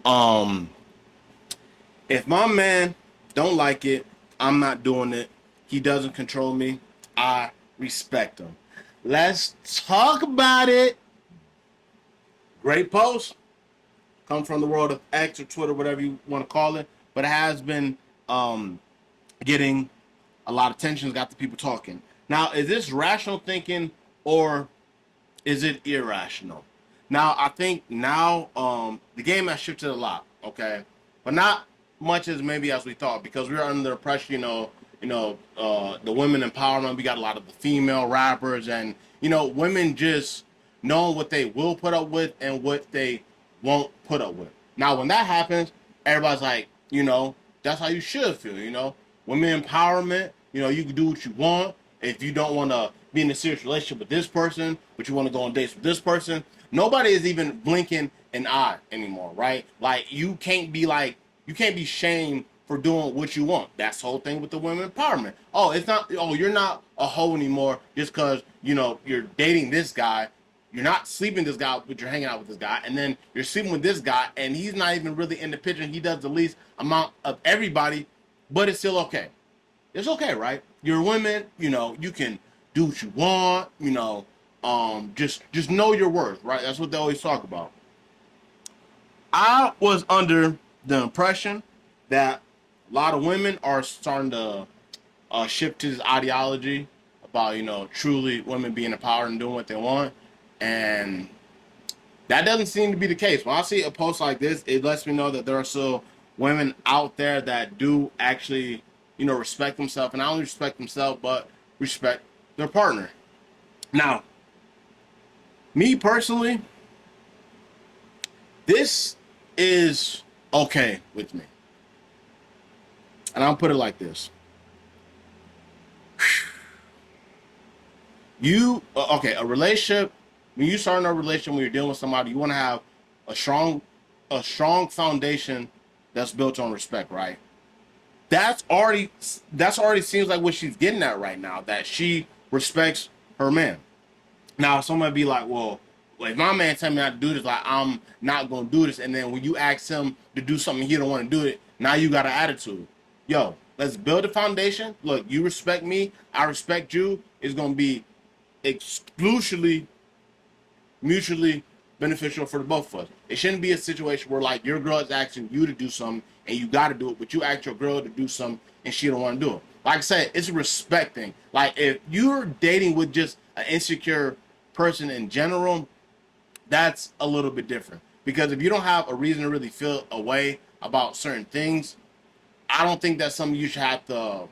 Um, if my man don't like it, I'm not doing it. He doesn't control me. I respect him. Let's talk about it. Great post. Come from the world of X or Twitter, whatever you want to call it, but it has been um, getting a lot of tensions, got the people talking. Now, is this rational thinking or is it irrational? Now, I think now the game has shifted a lot, okay, but not much as maybe as we thought because we were under the pressure, the women empowerment. We got a lot of the female rappers, and women just knowing what they will put up with and what they won't put up with. Now, when that happens, everybody's like, that's how you should feel. Women empowerment. You can do what you want. If you don't want to be in a serious relationship with this person, but you want to go on dates with this person, nobody is even blinking an eye anymore, right? Like you can't be shamed for doing what you want. That's the whole thing with the women empowerment. Oh, it's not. Oh, you're not a hoe anymore just because you're dating this guy. You're not sleeping with this guy, but you're hanging out with this guy, and then you're sleeping with this guy, and he's not even really in the picture. He does the least amount of everybody, but it's still okay. It's okay, right? You're women, you can do what you want, just know your worth, right? That's what they always talk about. I was under the impression that a lot of women are starting to shift to this ideology about, truly women being empowered and doing what they want. And that doesn't seem to be the case. When I see a post like this, it lets me know that there are still women out there that do actually, respect themselves, and not only respect themselves, but respect their partner. Now, me personally, this is okay with me. And I'll put it like this. A relationship, when you start in a relationship, when you're dealing with somebody, you want to have a strong foundation that's built on respect, right? That's already seems like what she's getting at right now, that she respects her man. Now someone be like, well, if my man tell me not to do this, like I'm not gonna do this, and then when you ask him to do something he don't want to do it, now you got an attitude. Yo, let's build a foundation. Look, you respect me, I respect you. It's gonna be exclusively mutually beneficial for the both of us. It shouldn't be a situation where like your girl is asking you to do something and you got to do it, but you ask your girl to do something and she don't want to do it. Like I said, it's a respect thing. Like if you're dating with just an insecure person in general, that's a little bit different. Because if you don't have a reason to really feel a way about certain things, I don't think that's something you should have to,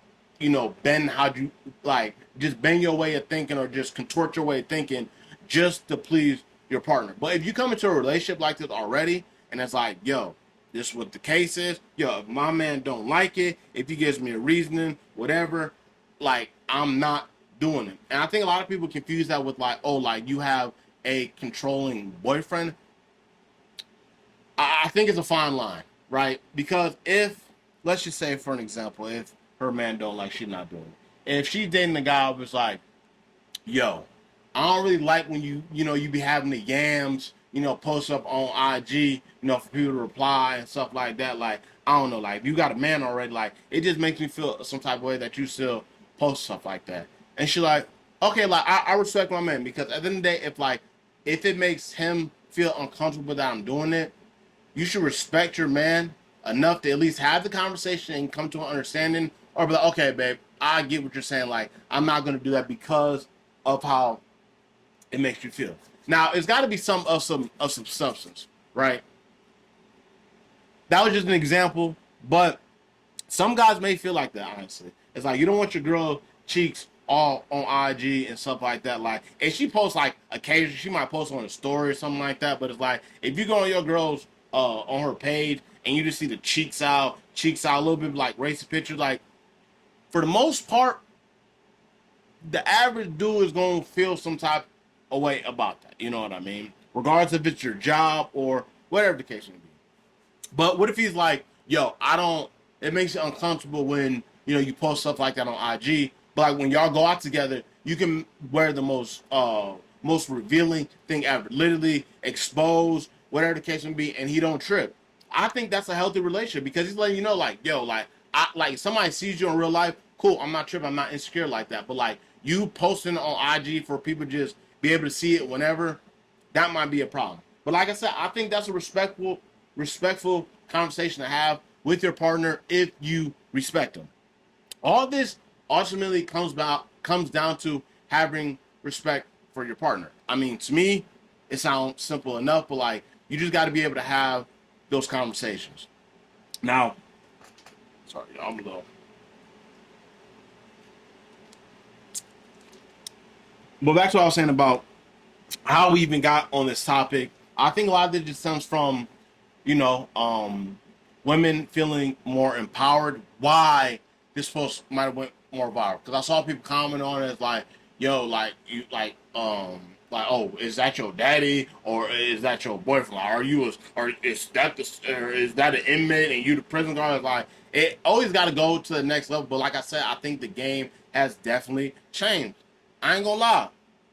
bend how you like, just bend your way of thinking or just contort your way of thinking just to please your partner. But if you come into a relationship like this already, and it's like, yo, this is what the case is. Yo, if my man don't like it, if he gives me a reasoning, whatever, like I'm not doing it. And I think a lot of people confuse that with like, oh, like you have a controlling boyfriend. I think it's a fine line, right? Because if, let's just say for an example, if her man don't like, she's not doing it. If she's dating a guy who's like, yo, I don't really like when you be having the yams, post up on IG, for people to reply and stuff like that. Like, I don't know, like if you got a man already, like it just makes me feel some type of way that you still post stuff like that. And she like, okay, like I respect my man because at the end of the day, if it makes him feel uncomfortable that I'm doing it, you should respect your man enough to at least have the conversation and come to an understanding, or be like, okay, babe, I get what you're saying. Like, I'm not gonna do that because of how it makes you feel. Now, it's got to be some substance, right? That was just an example, but some guys may feel like that. Honestly, it's like you don't want your girl cheeks all on IG and stuff like that. Like, if she posts like occasionally, she might post on a story or something like that. But it's like if you go on your girl's on her page and you just see the cheeks out a little bit like racist pictures, like for the most part, the average dude is gonna feel some type of way about that. You know what I mean? Regardless if it's your job or whatever the case may be. But what if he's like, yo, I don't. It makes you uncomfortable when you post stuff like that on IG. But like when y'all go out together, you can wear the most revealing thing ever, literally expose whatever the case may be, and he don't trip. I think that's a healthy relationship because he's letting you know, like, yo, like somebody sees you in real life, cool. I'm not tripping. I'm not insecure like that. But like you posting on IG for people to just be able to see it whenever, that might be a problem. But like I said, I think that's a respectful conversation to have with your partner if you respect them. All this ultimately comes down to having respect for your partner. I mean, to me, it sounds simple enough, but like you just got to be able to have those conversations. Now, sorry, I'm a little. But back to what I was saying about how we even got on this topic. I think a lot of it just stems from, you know, women feeling more empowered. Why this post might have went more viral? Because I saw people comment on it like, "Yo, like you, like, oh, is that your daddy or is that your boyfriend? Like, are you, or is that an inmate and you the prison guard?" Like, it always got to go to the next level. But like I said, I think the game has definitely changed. I ain't gonna lie.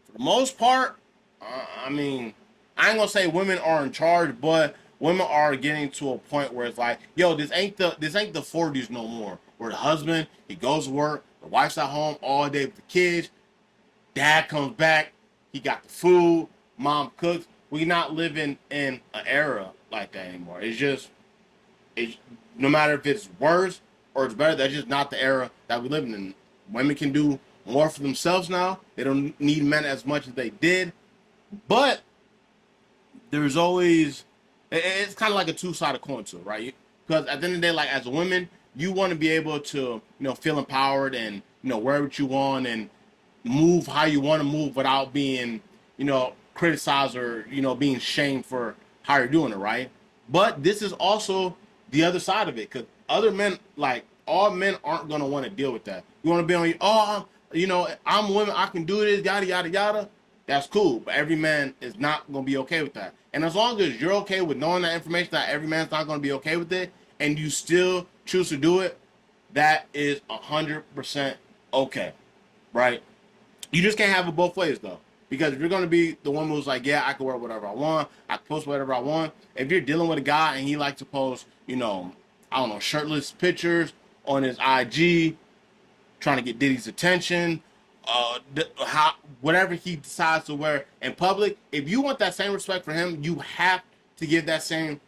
For the most part, I mean, I ain't gonna say women are in charge, but women are getting to a point where it's like, yo, this ain't the 40s no more. Where the husband he goes to work, the wife's at home all day with the kids, dad comes back, he got the food, mom cooks. We not living in an era like that anymore. It's no matter if it's worse or it's better, that's just not the era that we live in. Women can do more for themselves now. They don't need men as much as they did. But there's always, it's kind of like a two-sided coin too, right? Because at the end of the day, like as a woman, you want to be able to, feel empowered and, wear what you want and move how you want to move without being, criticized or, being shamed for how you're doing it, right? But this is also the other side of it because other men, like all men, aren't going to want to deal with that. You want to be on, oh, I'm women, I can do this, yada, yada, yada. That's cool, but every man is not going to be okay with that. And as long as you're okay with knowing that information, that every man's not going to be okay with it, and you still choose to do it, that is 100% okay, right? You just can't have it both ways, though. Because if you're going to be the one who's like, yeah, I can wear whatever I want, I can post whatever I want. If you're dealing with a guy and he likes to post, I don't know, shirtless pictures on his IG, trying to get Diddy's attention, whatever he decides to wear in public, if you want that same respect for him, you have to give that same,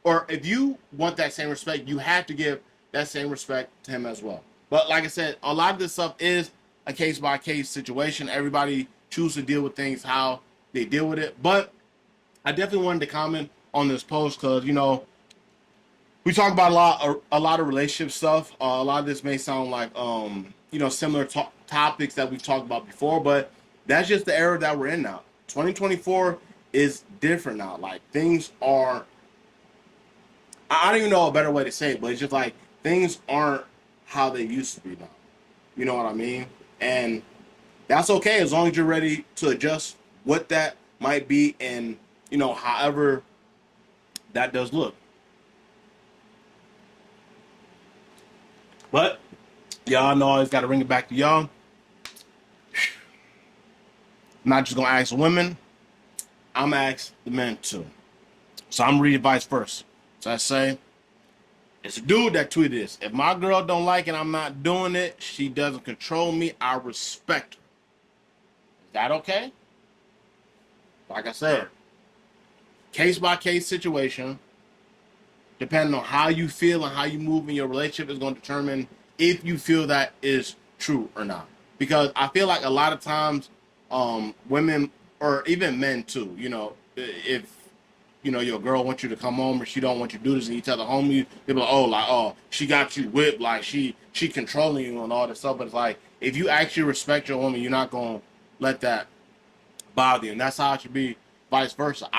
or if you want that same respect, you have to give that same respect to him as well. But like I said, a lot of this stuff is a case by case situation. Everybody chooses to deal with things how they deal with it. But I definitely wanted to comment on this post because we talk about a lot of relationship stuff. A lot of this may sound like similar topics that we've talked about before, but that's just the era that we're in now. 2024 is different now. Like things are, I don't even know a better way to say it, but it's just like things aren't how they used to be now. You know what I mean? And that's okay as long as you're ready to adjust what that might be and however that does look. But y'all know I always got to bring it back to y'all. I'm not just gonna ask women, I'm gonna ask the men too. So I'm reading advice first. So I say, it's a dude that tweeted this. If my girl don't like it, I'm not doing it. She doesn't control me. I respect her. Is that okay? Like I said, case by case situation. Depending on how you feel and how you move in your relationship is going to determine if you feel that is true or not. Because I feel like a lot of times, women or even men too, if your girl wants you to come home or she don't want you to do this and you tell the homie, they be like, oh, she got you whipped, like she controlling you and all this stuff. But it's like if you actually respect your woman, you're not gonna let that bother you, and that's how it should be, vice versa. I don't